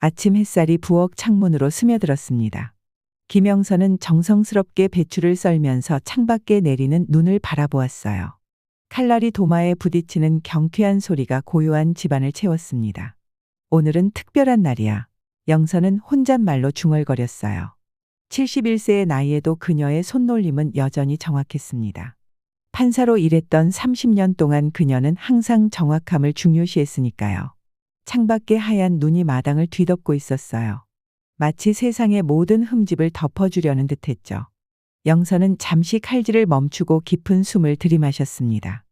아침 햇살이 부엌 창문으로 스며들었습니다. 김영선은 정성스럽게 배추를 썰면서 창밖에 내리는 눈을 바라보았어요. 칼날이 도마에 부딪히는 경쾌한 소리가 고요한 집안을 채웠습니다. 오늘은 특별한 날이야. 영선은 혼잣말로 중얼거렸어요. 71세의 나이에도 그녀의 손놀림은 여전히 정확했습니다. 판사로 일했던 30년 동안 그녀는 항상 정확함을 중요시했으니까요. 창밖에 하얀 눈이 마당을 뒤덮고 있었어요. 마치 세상의 모든 흠집을 덮어주려는 듯했죠. 영선은 잠시 칼질을 멈추고 깊은 숨을 들이마셨습니다.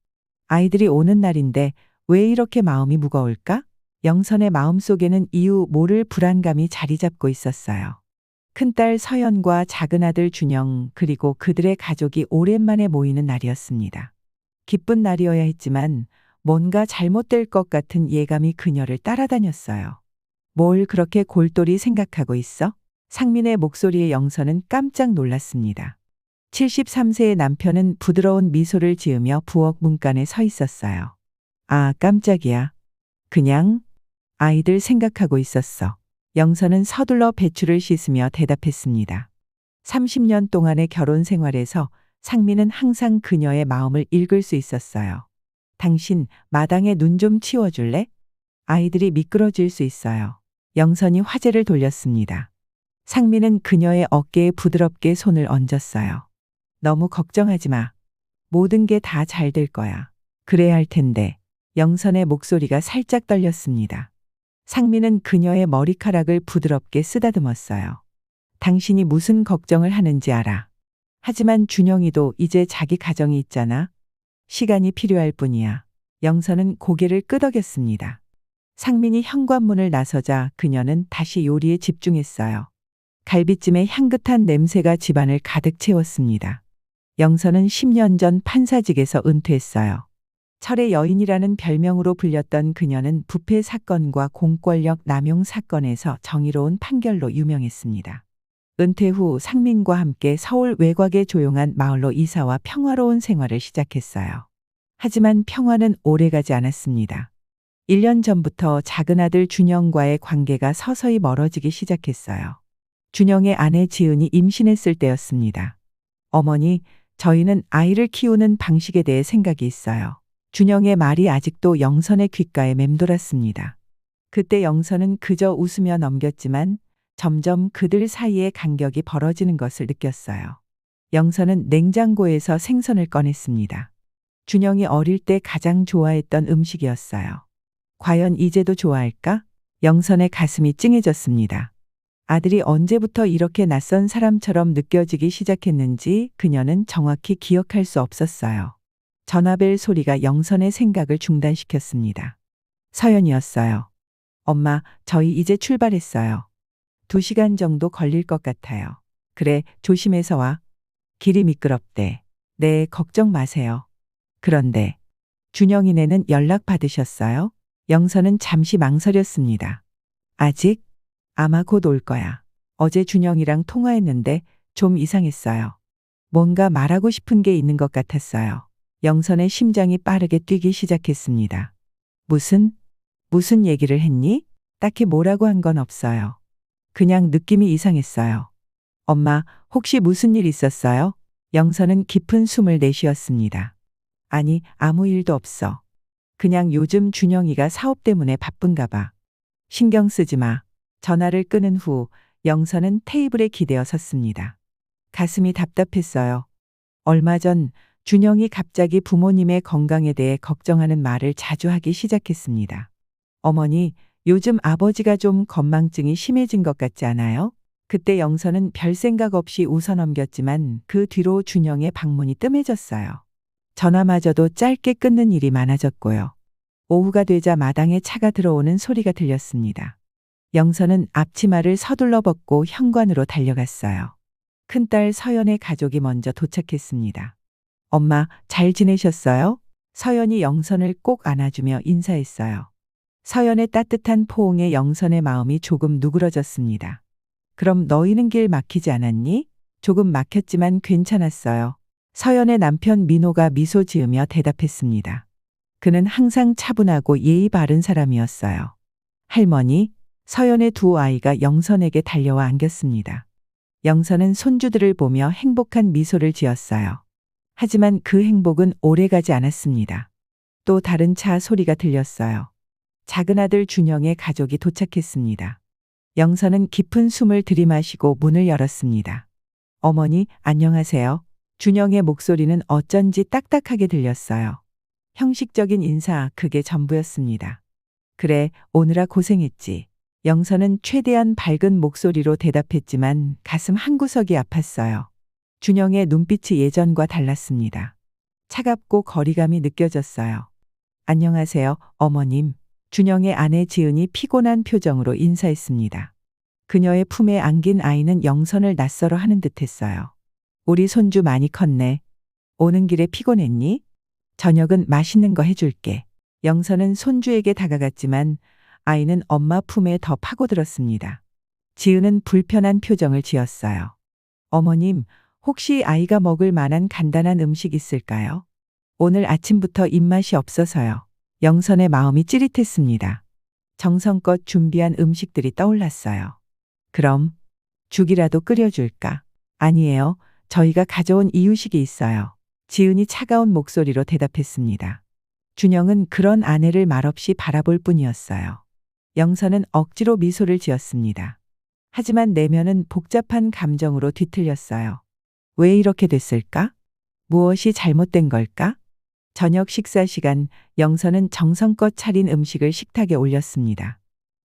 아이들이 오는 날인데 왜 이렇게 마음이 무거울까? 영선의 마음속에는 이유 모를 불안감이 자리 잡고 있었어요. 큰딸 서연과 작은아들 준영 그리고 그들의 가족이 오랜만에 모이는 날이었습니다. 기쁜 날이어야 했지만 뭔가 잘못될 것 같은 예감이 그녀를 따라다녔어요. 뭘 그렇게 골똘히 생각하고 있어? 상민의 목소리에 영선은 깜짝 놀랐습니다. 73세의 남편은 부드러운 미소를 지으며 부엌 문간에 서 있었어요. 아, 깜짝이야. 그냥 아이들 생각하고 있었어. 영선은 서둘러 배추를 씻으며 대답했습니다. 30년 동안의 결혼 생활에서 상민은 항상 그녀의 마음을 읽을 수 있었어요. 당신 마당에 눈 좀 치워줄래? 아이들이 미끄러질 수 있어요. 영선이 화제를 돌렸습니다. 상민은 그녀의 어깨에 부드럽게 손을 얹었어요. 너무 걱정하지 마. 모든 게 다 잘 될 거야. 그래야 할 텐데. 영선의 목소리가 살짝 떨렸습니다. 상민은 그녀의 머리카락을 부드럽게 쓰다듬었어요. 당신이 무슨 걱정을 하는지 알아. 하지만 준영이도 이제 자기 가정이 있잖아. 시간이 필요할 뿐이야. 영선은 고개를 끄덕였습니다. 상민이 현관문을 나서자 그녀는 다시 요리에 집중했어요. 갈비찜의 향긋한 냄새가 집안을 가득 채웠습니다. 영선은 10년 전 판사직에서 은퇴했어요. 철의 여인이라는 별명으로 불렸던 그녀는 부패 사건과 공권력 남용 사건에서 정의로운 판결로 유명했습니다. 은퇴 후 상민과 함께 서울 외곽의 조용한 마을로 이사와 평화로운 생활을 시작했어요. 하지만 평화는 오래가지 않았습니다. 1년 전부터 작은아들 준영과의 관계가 서서히 멀어지기 시작했어요. 준영의 아내 지은이 임신했을 때였습니다. 어머니, 저희는 아이를 키우는 방식에 대해 생각이 있어요. 준영의 말이 아직도 영선의 귓가에 맴돌았습니다. 그때 영선은 그저 웃으며 넘겼지만 점점 그들 사이의 간격이 벌어지는 것을 느꼈어요. 영선은 냉장고에서 생선을 꺼냈습니다. 준영이 어릴 때 가장 좋아했던 음식이었어요. 과연 이제도 좋아할까? 영선의 가슴이 찡해졌습니다. 아들이 언제부터 이렇게 낯선 사람처럼 느껴지기 시작했는지 그녀는 정확히 기억할 수 없었어요. 전화벨 소리가 영선의 생각을 중단시켰습니다. 서연이었어요. 엄마, 저희 이제 출발했어요. 2시간 정도 걸릴 것 같아요. 그래, 조심해서 와. 길이 미끄럽대. 네, 걱정 마세요. 그런데 준영이네는 연락 받으셨어요? 영선은 잠시 망설였습니다. 아직? 아마 곧 올 거야. 어제 준영이랑 통화했는데 좀 이상했어요. 뭔가 말하고 싶은 게 있는 것 같았어요. 영선의 심장이 빠르게 뛰기 시작했습니다. 무슨 얘기를 했니? 딱히 뭐라고 한 건 없어요. 그냥 느낌이 이상했어요. 엄마, 혹시 무슨 일 있었어요? 영선은 깊은 숨을 내쉬었습니다. 아니, 아무 일도 없어. 그냥 요즘 준영이가 사업 때문에 바쁜가 봐. 신경 쓰지 마. 전화를 끊은 후 영선은 테이블에 기대어 섰습니다. 가슴이 답답했어요. 얼마 전 준영이 갑자기 부모님의 건강에 대해 걱정하는 말을 자주 하기 시작했습니다. 어머니, 요즘 아버지가 좀 건망증이 심해진 것 같지 않아요? 그때 영선은 별 생각 없이 웃어넘겼지만 그 뒤로 준영의 방문이 뜸해졌어요. 전화마저도 짧게 끊는 일이 많아졌고요. 오후가 되자 마당에 차가 들어오는 소리가 들렸습니다. 영선은 앞치마를 서둘러 벗고 현관으로 달려갔어요. 큰딸 서연의 가족이 먼저 도착했습니다. 엄마, 잘 지내셨어요? 서연이 영선을 꼭 안아주며 인사했어요. 서연의 따뜻한 포옹에 영선의 마음이 조금 누그러졌습니다. 그럼 너희는 길 막히지 않았니? 조금 막혔지만 괜찮았어요. 서연의 남편 민호가 미소 지으며 대답했습니다. 그는 항상 차분하고 예의 바른 사람이었어요. 할머니, 서연의 두 아이가 영선에게 달려와 안겼습니다. 영선은 손주들을 보며 행복한 미소를 지었어요. 하지만 그 행복은 오래가지 않았습니다. 또 다른 차 소리가 들렸어요. 작은 아들 준영의 가족이 도착했습니다. 영선은 깊은 숨을 들이마시고 문을 열었습니다. 어머니, 안녕하세요. 준영의 목소리는 어쩐지 딱딱하게 들렸어요. 형식적인 인사, 그게 전부였습니다. 그래, 오느라 고생했지. 영선은 최대한 밝은 목소리로 대답했지만 가슴 한구석이 아팠어요. 준영의 눈빛이 예전과 달랐습니다. 차갑고 거리감이 느껴졌어요. 안녕하세요, 어머님. 준영의 아내 지은이 피곤한 표정으로 인사했습니다. 그녀의 품에 안긴 아이는 영선을 낯설어 하는 듯했어요. 우리 손주 많이 컸네. 오는 길에 피곤했니? 저녁은 맛있는 거 해줄게. 영선은 손주에게 다가갔지만 아이는 엄마 품에 더 파고들었습니다. 지은은 불편한 표정을 지었어요. 어머님, 혹시 아이가 먹을 만한 간단한 음식 있을까요? 오늘 아침부터 입맛이 없어서요. 영선의 마음이 찌릿했습니다. 정성껏 준비한 음식들이 떠올랐어요. 그럼 죽이라도 끓여줄까? 아니에요. 저희가 가져온 이유식이 있어요. 지은이 차가운 목소리로 대답했습니다. 준영은 그런 아내를 말없이 바라볼 뿐이었어요. 영선은 억지로 미소를 지었습니다. 하지만 내면은 복잡한 감정으로 뒤틀렸어요. 왜 이렇게 됐을까? 무엇이 잘못된 걸까? 저녁 식사 시간, 영선은 정성껏 차린 음식을 식탁에 올렸습니다.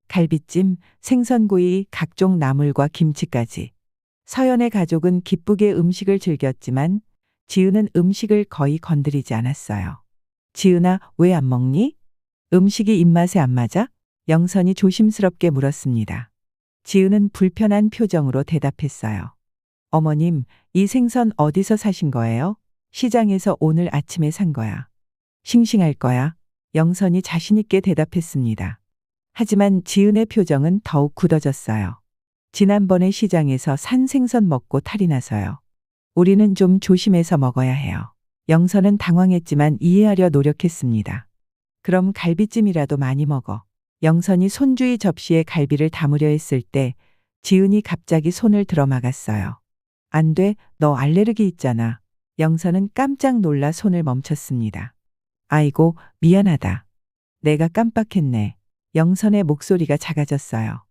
갈비찜, 생선구이, 각종 나물과 김치까지. 서연의 가족은 기쁘게 음식을 즐겼지만 지은은 음식을 거의 건드리지 않았어요. 지은아, 왜 안 먹니? 음식이 입맛에 안 맞아? 영선이 조심스럽게 물었습니다. 지은은 불편한 표정으로 대답했어요. 어머님, 이 생선 어디서 사신 거예요? 시장에서 오늘 아침에 산 거야. 싱싱할 거야. 영선이 자신있게 대답했습니다. 하지만 지은의 표정은 더욱 굳어졌어요. 지난번에 시장에서 산 생선 먹고 탈이 나서요. 우리는 좀 조심해서 먹어야 해요. 영선은 당황했지만 이해하려 노력했습니다. 그럼 갈비찜이라도 많이 먹어. 영선이 손주의 접시에 갈비를 담으려 했을 때 지은이 갑자기 손을 들어 막았어요. 안 돼, 너 알레르기 있잖아. 영선은 깜짝 놀라 손을 멈췄습니다. 아이고, 미안하다. 내가 깜빡했네. 영선의 목소리가 작아졌어요.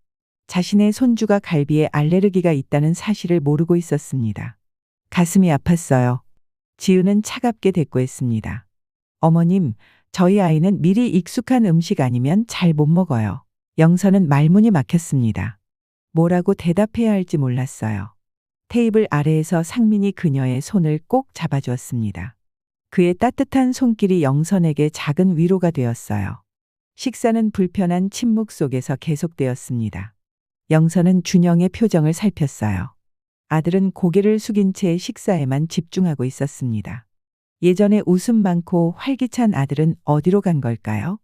자신의 손주가 갈비에 알레르기가 있다는 사실을 모르고 있었습니다. 가슴이 아팠어요. 지은은 차갑게 대꾸했습니다. 어머님, 저희 아이는 미리 익숙한 음식 아니면 잘 못 먹어요. 영선은 말문이 막혔습니다. 뭐라고 대답해야 할지 몰랐어요. 테이블 아래에서 상민이 그녀의 손을 꼭 잡아주었습니다. 그의 따뜻한 손길이 영선에게 작은 위로가 되었어요. 식사는 불편한 침묵 속에서 계속되었습니다. 영선은 준영의 표정을 살폈어요. 아들은 고개를 숙인 채 식사에만 집중하고 있었습니다. 예전에 웃음 많고 활기찬 아들은 어디로 간 걸까요?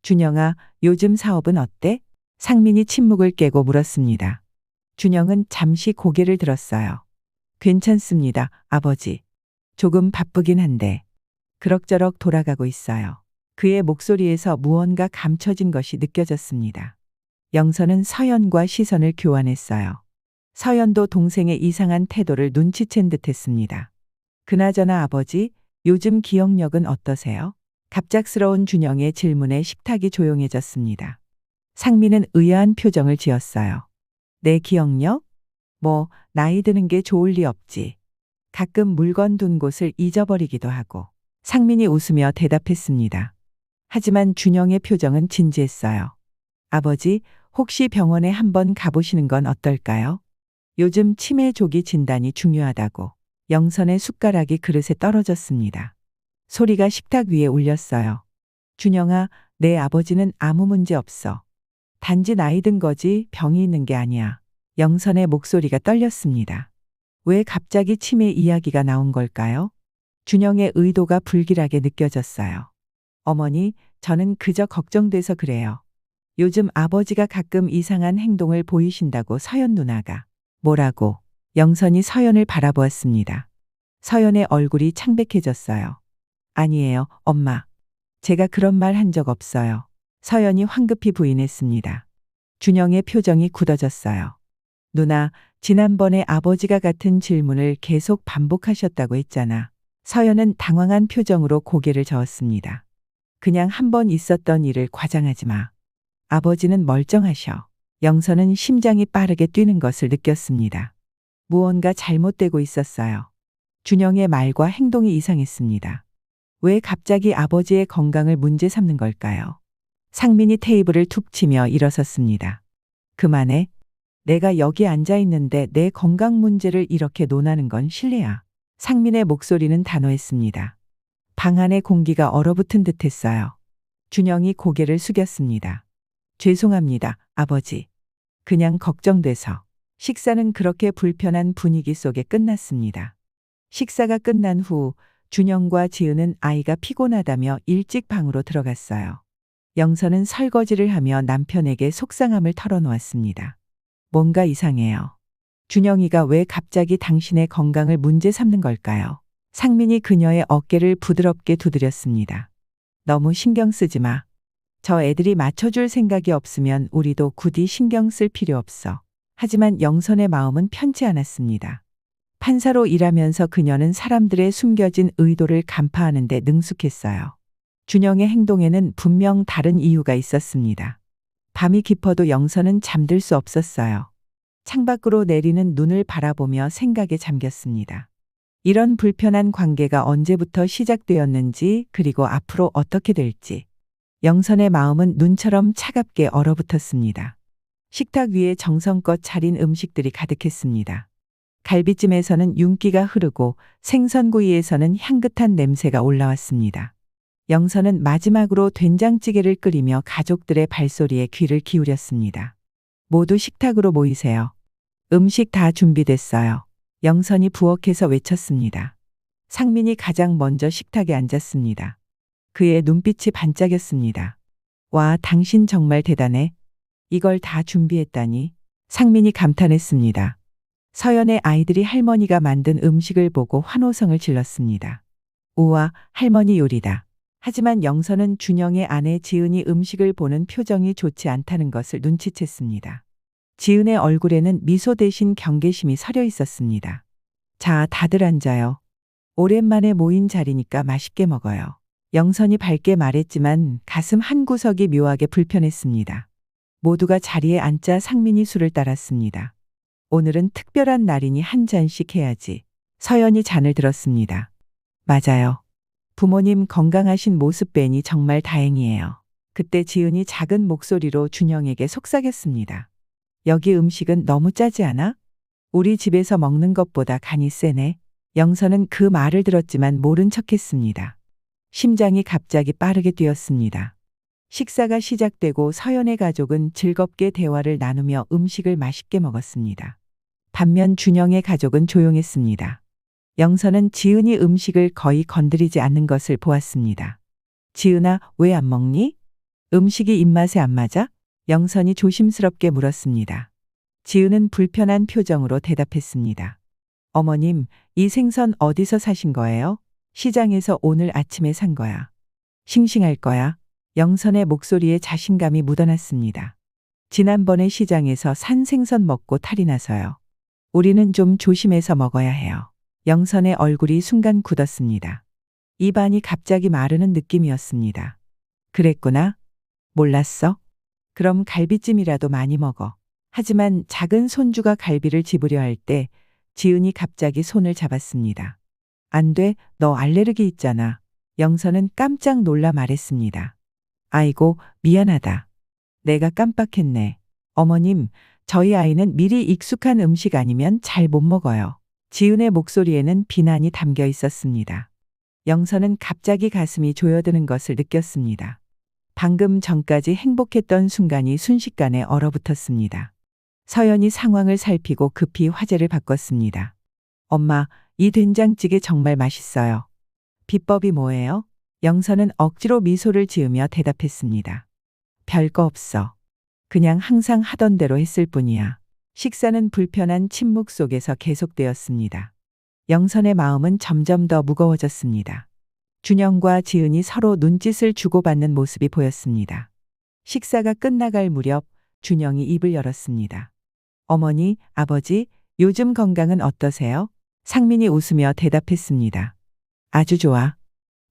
준영아, 요즘 사업은 어때? 상민이 침묵을 깨고 물었습니다. 준영은 잠시 고개를 들었어요. 괜찮습니다, 아버지. 조금 바쁘긴 한데 그럭저럭 돌아가고 있어요. 그의 목소리에서 무언가 감춰진 것이 느껴졌습니다. 영선은 서연과 시선을 교환했어요. 서연도 동생의 이상한 태도를 눈치챈 듯했습니다. 그나저나 아버지, 요즘 기억력은 어떠세요? 갑작스러운 준영의 질문에 식탁이 조용해졌습니다. 상민은 의아한 표정을 지었어요. 내 기억력? 뭐, 나이 드는 게 좋을 리 없지. 가끔 물건 둔 곳을 잊어버리기도 하고. 상민이 웃으며 대답했습니다. 하지만 준영의 표정은 진지했어요. 아버지, 혹시 병원에 한번 가보시는 건 어떨까요? 요즘 치매 조기 진단이 중요하다고. 영선의 숟가락이 그릇에 떨어졌습니다. 소리가 식탁 위에 울렸어요. 준영아, 내 아버지는 아무 문제 없어. 단지 나이 든 거지 병이 있는 게 아니야. 영선의 목소리가 떨렸습니다. 왜 갑자기 치매 이야기가 나온 걸까요? 준영의 의도가 불길하게 느껴졌어요. 어머니, 저는 그저 걱정돼서 그래요. 요즘 아버지가 가끔 이상한 행동을 보이신다고 서연 누나가. 뭐라고? 영선이 서연을 바라보았습니다. 서연의 얼굴이 창백해졌어요. 아니에요, 엄마. 제가 그런 말 한 적 없어요. 서연이 황급히 부인했습니다. 준영의 표정이 굳어졌어요. 누나, 지난번에 아버지가 같은 질문을 계속 반복하셨다고 했잖아. 서연은 당황한 표정으로 고개를 저었습니다. 그냥 한 번 있었던 일을 과장하지 마. 아버지는 멀쩡하셔. 영선은 심장이 빠르게 뛰는 것을 느꼈습니다. 무언가 잘못되고 있었어요. 준영의 말과 행동이 이상했습니다. 왜 갑자기 아버지의 건강을 문제 삼는 걸까요? 상민이 테이블을 툭 치며 일어섰습니다. 그만해. 내가 여기 앉아 있는데 내 건강 문제를 이렇게 논하는 건 실례야. 상민의 목소리는 단호했습니다. 방 안의 공기가 얼어붙은 듯했어요. 준영이 고개를 숙였습니다. 죄송합니다, 아버지. 그냥 걱정돼서. 식사는 그렇게 불편한 분위기 속에 끝났습니다. 식사가 끝난 후 준영과 지은은 아이가 피곤하다며 일찍 방으로 들어갔어요. 영선은 설거지를 하며 남편에게 속상함을 털어놓았습니다. 뭔가 이상해요. 준영이가 왜 갑자기 당신의 건강을 문제 삼는 걸까요? 상민이 그녀의 어깨를 부드럽게 두드렸습니다. 너무 신경 쓰지 마. 저 애들이 맞춰줄 생각이 없으면 우리도 굳이 신경 쓸 필요 없어. 하지만 영선의 마음은 편치 않았습니다. 판사로 일하면서 그녀는 사람들의 숨겨진 의도를 간파하는 데 능숙했어요. 준영의 행동에는 분명 다른 이유가 있었습니다. 밤이 깊어도 영선은 잠들 수 없었어요. 창밖으로 내리는 눈을 바라보며 생각에 잠겼습니다. 이런 불편한 관계가 언제부터 시작되었는지, 그리고 앞으로 어떻게 될지. 영선의 마음은 눈처럼 차갑게 얼어붙었습니다. 식탁 위에 정성껏 차린 음식들이 가득했습니다. 갈비찜에서는 윤기가 흐르고 생선구이에서는 향긋한 냄새가 올라왔습니다. 영선은 마지막으로 된장찌개를 끓이며 가족들의 발소리에 귀를 기울였습니다. 모두 식탁으로 모이세요. 음식 다 준비됐어요. 영선이 부엌에서 외쳤습니다. 상민이 가장 먼저 식탁에 앉았습니다. 그의 눈빛이 반짝였습니다. 와, 당신 정말 대단해. 이걸 다 준비했다니. 상민이 감탄했습니다. 서연의 아이들이 할머니가 만든 음식을 보고 환호성을 질렀습니다. 우와, 할머니 요리다. 하지만 영선은 준영의 아내 지은이 음식을 보는 표정이 좋지 않다는 것을 눈치챘습니다. 지은의 얼굴에는 미소 대신 경계심이 서려 있었습니다. 자, 다들 앉아요. 오랜만에 모인 자리니까 맛있게 먹어요. 영선이 밝게 말했지만 가슴 한구석이 묘하게 불편했습니다. 모두가 자리에 앉자 상민이 술을 따랐습니다. 오늘은 특별한 날이니 한 잔씩 해야지. 서연이 잔을 들었습니다. 맞아요. 부모님 건강하신 모습 뵈니 정말 다행이에요. 그때 지은이 작은 목소리로 준영에게 속삭였습니다. 여기 음식은 너무 짜지 않아? 우리 집에서 먹는 것보다 간이 세네. 영선은 그 말을 들었지만 모른 척했습니다. 심장이 갑자기 빠르게 뛰었습니다. 식사가 시작되고 서연의 가족은 즐겁게 대화를 나누며 음식을 맛있게 먹었습니다. 반면 준영의 가족은 조용했습니다. 영선은 지은이 음식을 거의 건드리지 않는 것을 보았습니다. 지은아, 왜 안 먹니? 음식이 입맛에 안 맞아? 영선이 조심스럽게 물었습니다. 지은은 불편한 표정으로 대답했습니다. 어머님, 이 생선 어디서 사신 거예요? 시장에서 오늘 아침에 산 거야. 싱싱할 거야. 영선의 목소리에 자신감이 묻어났습니다. 지난번에 시장에서 산 생선 먹고 탈이 나서요. 우리는 좀 조심해서 먹어야 해요. 영선의 얼굴이 순간 굳었습니다. 입안이 갑자기 마르는 느낌이었습니다. 그랬구나. 몰랐어? 그럼 갈비찜이라도 많이 먹어. 하지만 작은 손주가 갈비를 집으려 할 때 지은이 갑자기 손을 잡았습니다. 안 돼, 너 알레르기 있잖아. 영선은 깜짝 놀라 말했습니다. 아이고, 미안하다. 내가 깜빡했네. 어머님, 저희 아이는 미리 익숙한 음식 아니면 잘 못 먹어요. 지은의 목소리에는 비난이 담겨 있었습니다. 영선은 갑자기 가슴이 조여드는 것을 느꼈습니다. 방금 전까지 행복했던 순간이 순식간에 얼어붙었습니다. 서연이 상황을 살피고 급히 화제를 바꿨습니다. 엄마, 이 된장찌개 정말 맛있어요. 비법이 뭐예요? 영선은 억지로 미소를 지으며 대답했습니다. 별거 없어. 그냥 항상 하던 대로 했을 뿐이야. 식사는 불편한 침묵 속에서 계속되었습니다. 영선의 마음은 점점 더 무거워졌습니다. 준영과 지은이 서로 눈짓을 주고받는 모습이 보였습니다. 식사가 끝나갈 무렵 준영이 입을 열었습니다. 어머니, 아버지, 요즘 건강은 어떠세요? 상민이 웃으며 대답했습니다. 아주 좋아.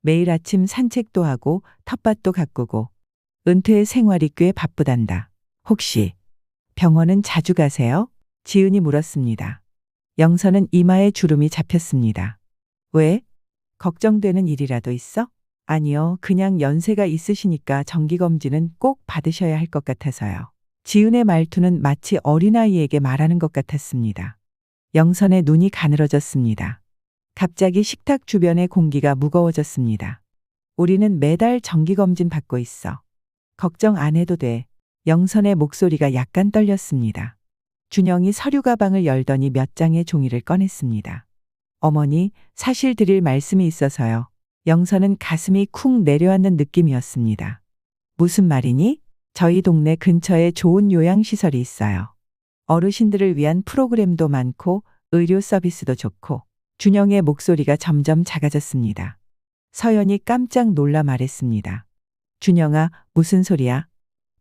매일 아침 산책도 하고 텃밭도 가꾸고 은퇴 생활이 꽤 바쁘단다. 혹시 병원은 자주 가세요? 지은이 물었습니다. 영선은 이마에 주름이 잡혔습니다. 왜? 걱정되는 일이라도 있어? 아니요, 그냥 연세가 있으시니까 정기검진은 꼭 받으셔야 할 것 같아서요. 지은의 말투는 마치 어린아이에게 말하는 것 같았습니다. 영선의 눈이 가늘어졌습니다. 갑자기 식탁 주변의 공기가 무거워졌습니다. 우리는 매달 정기검진 받고 있어. 걱정 안 해도 돼. 영선의 목소리가 약간 떨렸습니다. 준영이 서류 가방을 열더니 몇 장의 종이를 꺼냈습니다. 어머니, 사실 드릴 말씀이 있어서요. 영선은 가슴이 쿵 내려앉는 느낌이었습니다. 무슨 말이니? 저희 동네 근처에 좋은 요양시설이 있어요. 어르신들을 위한 프로그램도 많고 의료 서비스도 좋고. 준영의 목소리가 점점 작아졌습니다. 서연이 깜짝 놀라 말했습니다. 준영아, 무슨 소리야?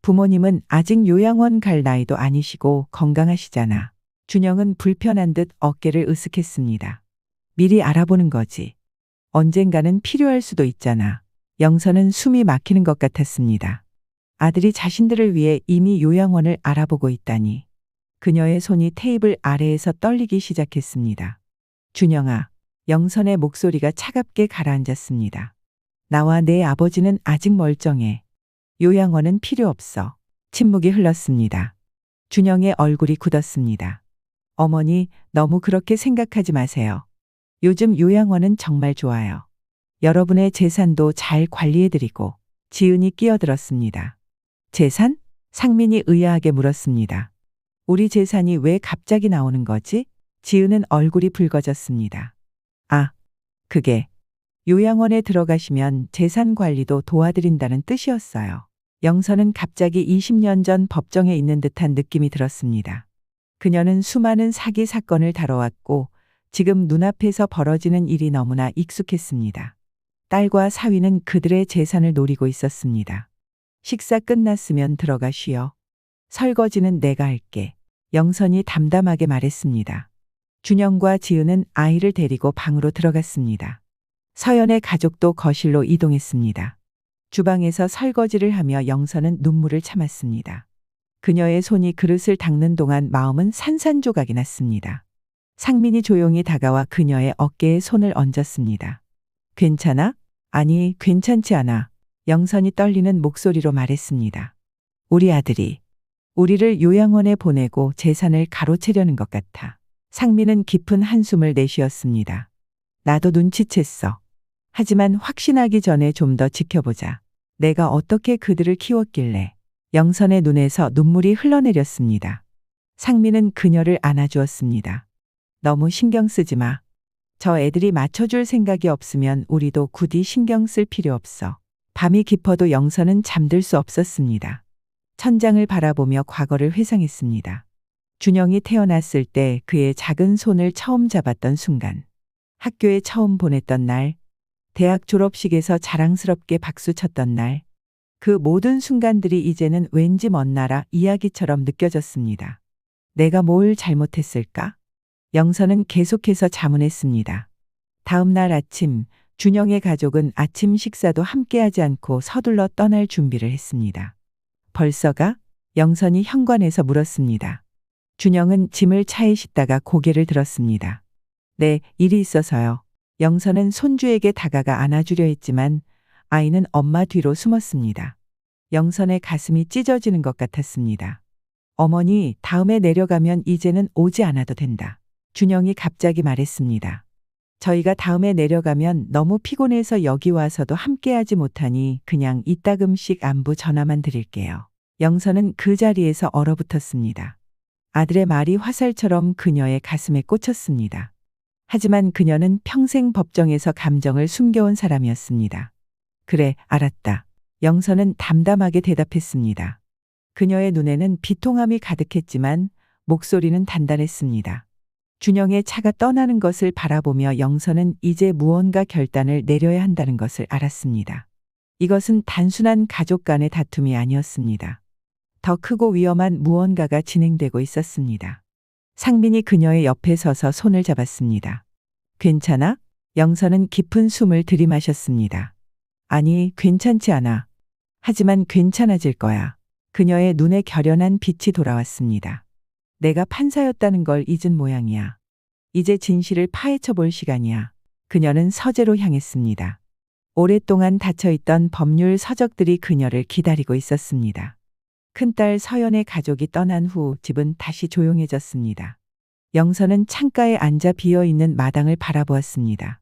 부모님은 아직 요양원 갈 나이도 아니시고 건강하시잖아. 준영은 불편한 듯 어깨를 으쓱했습니다. 미리 알아보는 거지. 언젠가는 필요할 수도 있잖아. 영선은 숨이 막히는 것 같았습니다. 아들이 자신들을 위해 이미 요양원을 알아보고 있다니. 그녀의 손이 테이블 아래에서 떨리기 시작했습니다. 준영아, 영선의 목소리가 차갑게 가라앉았습니다. 나와 내 아버지는 아직 멀쩡해. 요양원은 필요 없어. 침묵이 흘렀습니다. 준영의 얼굴이 굳었습니다. 어머니, 너무 그렇게 생각하지 마세요. 요즘 요양원은 정말 좋아요. 여러분의 재산도 잘 관리해드리고. 지은이 끼어들었습니다. 재산? 상민이 의아하게 물었습니다. 우리 재산이 왜 갑자기 나오는 거지? 지은은 얼굴이 붉어졌습니다. 아, 그게 요양원에 들어가시면 재산 관리도 도와드린다는 뜻이었어요. 영선은 갑자기 20년 전 법정에 있는 듯한 느낌이 들었습니다. 그녀는 수많은 사기 사건을 다뤄왔고 지금 눈앞에서 벌어지는 일이 너무나 익숙했습니다. 딸과 사위는 그들의 재산을 노리고 있었습니다. 식사 끝났으면 들어가 쉬어. 설거지는 내가 할게. 영선이 담담하게 말했습니다. 준영과 지은은 아이를 데리고 방으로 들어갔습니다. 서연의 가족도 거실로 이동했습니다. 주방에서 설거지를 하며 영선은 눈물을 참았습니다. 그녀의 손이 그릇을 닦는 동안 마음은 산산조각이 났습니다. 상민이 조용히 다가와 그녀의 어깨에 손을 얹었습니다. 괜찮아? 아니, 괜찮지 않아. 영선이 떨리는 목소리로 말했습니다. 우리 아들이 우리를 요양원에 보내고 재산을 가로채려는 것 같아. 상민은 깊은 한숨을 내쉬었습니다. 나도 눈치챘어. 하지만 확신하기 전에 좀 더 지켜보자. 내가 어떻게 그들을 키웠길래. 영선의 눈에서 눈물이 흘러내렸습니다. 상민은 그녀를 안아주었습니다. 너무 신경 쓰지 마. 저 애들이 맞춰줄 생각이 없으면 우리도 굳이 신경 쓸 필요 없어. 밤이 깊어도 영선은 잠들 수 없었습니다. 천장을 바라보며 과거를 회상했습니다. 준영이 태어났을 때 그의 작은 손을 처음 잡았던 순간. 학교에 처음 보냈던 날. 대학 졸업식에서 자랑스럽게 박수 쳤던 날. 그 모든 순간들이 이제는 왠지 먼 나라 이야기처럼 느껴졌습니다. 내가 뭘 잘못했을까? 영선은 계속해서 자문했습니다. 다음 날 아침, 준영의 가족은 아침 식사도 함께하지 않고 서둘러 떠날 준비를 했습니다. 벌써가? 영선이 현관에서 물었습니다. 준영은 짐을 차에 싣다가 고개를 들었습니다. 네, 일이 있어서요. 영선은 손주에게 다가가 안아주려 했지만 아이는 엄마 뒤로 숨었습니다. 영선의 가슴이 찢어지는 것 같았습니다. 어머니, 다음에 내려가면 이제는 오지 않아도 된다. 준영이 갑자기 말했습니다. 저희가 다음에 내려가면 너무 피곤해서 여기 와서도 함께하지 못하니 그냥 이따금씩 안부 전화만 드릴게요. 영선은 그 자리에서 얼어붙었습니다. 아들의 말이 화살처럼 그녀의 가슴에 꽂혔습니다. 하지만 그녀는 평생 법정에서 감정을 숨겨온 사람이었습니다. 그래, 알았다. 영선은 담담하게 대답했습니다. 그녀의 눈에는 비통함이 가득했지만 목소리는 단단했습니다. 준영의 차가 떠나는 것을 바라보며 영선은 이제 무언가 결단을 내려야 한다는 것을 알았습니다. 이것은 단순한 가족 간의 다툼이 아니었습니다. 더 크고 위험한 무언가가 진행되고 있었습니다. 상민이 그녀의 옆에 서서 손을 잡았습니다. 괜찮아? 영선은 깊은 숨을 들이마셨습니다. 아니, 괜찮지 않아. 하지만 괜찮아질 거야. 그녀의 눈에 결연한 빛이 돌아왔습니다. 내가 판사였다는 걸 잊은 모양이야. 이제 진실을 파헤쳐 볼 시간이야. 그녀는 서재로 향했습니다. 오랫동안 닫혀있던 법률 서적들이 그녀를 기다리고 있었습니다. 큰딸 서연의 가족이 떠난 후 집은 다시 조용해졌습니다. 영선은 창가에 앉아 비어있는 마당을 바라보았습니다.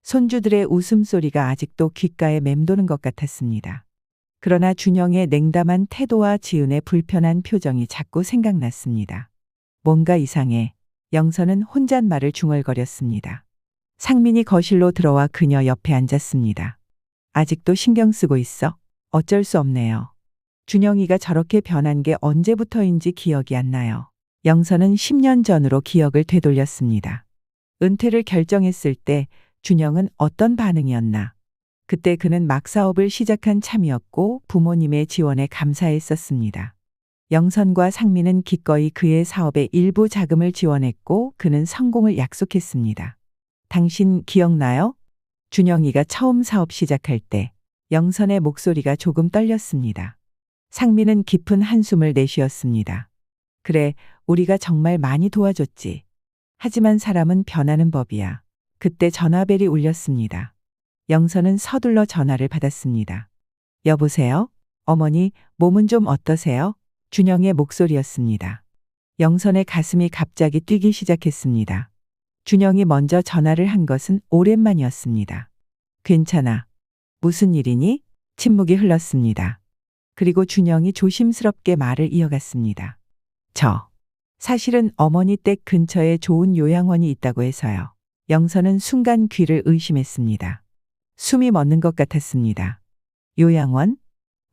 손주들의 웃음소리가 아직도 귓가에 맴도는 것 같았습니다. 그러나 준영의 냉담한 태도와 지은의 불편한 표정이 자꾸 생각났습니다. 뭔가 이상해. 영선은 혼잣말을 중얼거렸습니다. 상민이 거실로 들어와 그녀 옆에 앉았습니다. 아직도 신경 쓰고 있어? 어쩔 수 없네요. 준영이가 저렇게 변한 게 언제부터인지 기억이 안 나요. 영선은 10년 전으로 기억을 되돌렸습니다. 은퇴를 결정했을 때 준영은 어떤 반응이었나? 그때 그는 막 사업을 시작한 참이었고 부모님의 지원에 감사했었습니다. 영선과 상민은 기꺼이 그의 사업의 일부 자금을 지원했고 그는 성공을 약속했습니다. 당신 기억나요? 준영이가 처음 사업 시작할 때 영선의 목소리가 조금 떨렸습니다. 상민은 깊은 한숨을 내쉬었습니다. 그래, 우리가 정말 많이 도와줬지. 하지만 사람은 변하는 법이야. 그때 전화벨이 울렸습니다. 영선은 서둘러 전화를 받았습니다. 여보세요? 어머니, 몸은 좀 어떠세요? 준영의 목소리였습니다. 영선의 가슴이 갑자기 뛰기 시작했습니다. 준영이 먼저 전화를 한 것은 오랜만이었습니다. 괜찮아. 무슨 일이니? 침묵이 흘렀습니다. 그리고 준영이 조심스럽게 말을 이어갔습니다. 사실은 어머니 댁 근처에 좋은 요양원이 있다고 해서요. 영선은 순간 귀를 의심했습니다. 숨이 멎는 것 같았습니다. 요양원?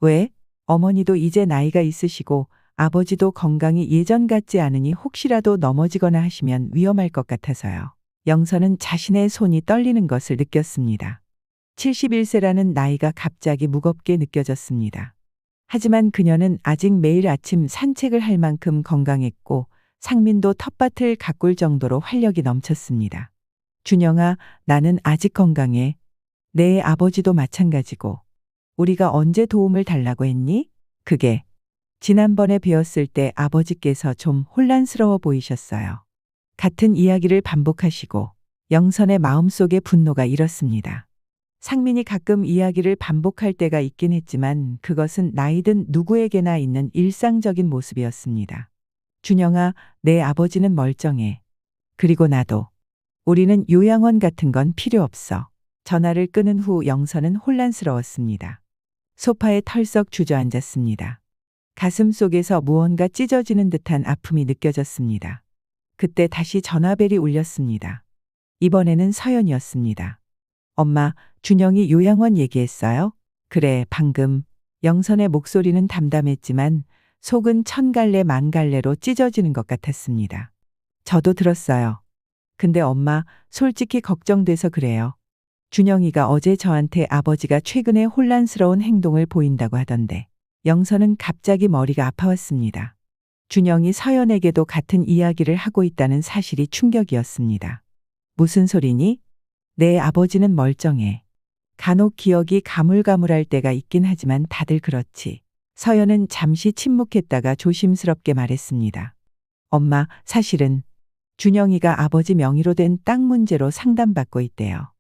왜? 어머니도 이제 나이가 있으시고 아버지도 건강이 예전 같지 않으니 혹시라도 넘어지거나 하시면 위험할 것 같아서요. 영선은 자신의 손이 떨리는 것을 느꼈습니다. 71세라는 나이가 갑자기 무겁게 느껴졌습니다. 하지만 그녀는 아직 매일 아침 산책을 할 만큼 건강했고 상민도 텃밭을 가꿀 정도로 활력이 넘쳤습니다. 준영아, 나는 아직 건강해. 내 아버지도 마찬가지고. 우리가 언제 도움을 달라고 했니? 그게 지난번에 뵈었을 때 아버지께서 좀 혼란스러워 보이셨어요. 같은 이야기를 반복하시고 영선의 마음속에 분노가 일었습니다. 상민이 가끔 이야기를 반복할 때가 있긴 했지만 그것은 나이든 누구에게나 있는 일상적인 모습이었습니다. 준영아, 내 아버지는 멀쩡해. 그리고 나도. 우리는 요양원 같은 건 필요 없어. 전화를 끊은 후 영선은 혼란스러웠습니다. 소파에 털썩 주저앉았습니다. 가슴 속에서 무언가 찢어지는 듯한 아픔이 느껴졌습니다. 그때 다시 전화벨이 울렸습니다. 이번에는 서연이었습니다. 엄마, 준영이 요양원 얘기했어요? 그래, 방금. 영선의 목소리는 담담했지만 속은 천갈래 만갈래로 찢어지는 것 같았습니다. 저도 들었어요. 근데 엄마, 솔직히 걱정돼서 그래요. 준영이가 어제 저한테 아버지가 최근에 혼란스러운 행동을 보인다고 하던데. 영선은 갑자기 머리가 아파왔습니다. 준영이 서연에게도 같은 이야기를 하고 있다는 사실이 충격이었습니다. 무슨 소리니? 내 아버지는 멀쩡해. 간혹 기억이 가물가물할 때가 있긴 하지만 다들 그렇지. 서연은 잠시 침묵했다가 조심스럽게 말했습니다. 엄마, 사실은 준영이가 아버지 명의로 된 땅 문제로 상담받고 있대요.